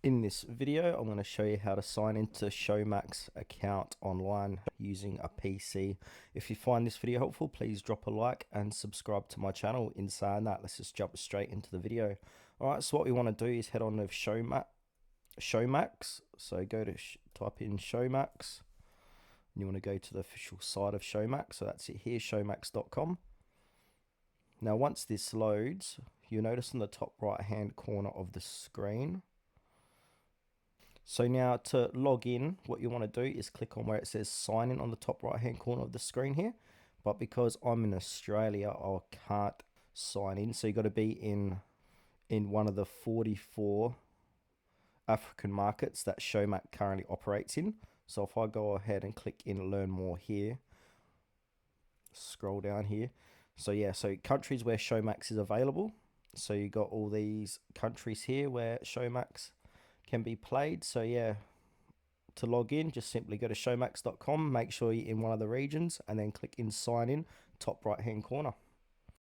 In this video, I'm going to show you how to sign into Showmax account online using a PC. If you find this video helpful, please drop a like and subscribe to my channel. In saying that, let's just jump straight into the video. Alright, so what we want to do is head on to Showmax. So go to type in Showmax. And you want to go to the official site of Showmax. So that's it here, showmax.com. Now once this loads, you'll notice in the top right hand corner of the screen. So now to log in, what you want to do is click on where it says sign in on the top right hand corner of the screen here. But because I'm in Australia, I can't sign in. So you got to be in one of the 44 African markets that Showmax currently operates in. So if I go ahead and click in learn more here, scroll down here. So yeah, so countries where Showmax is available. So you got all these countries here where Showmax can be played. So yeah, to log in, just simply go to showmax.com, make sure you're in one of the regions, and then click in sign in, top right hand corner.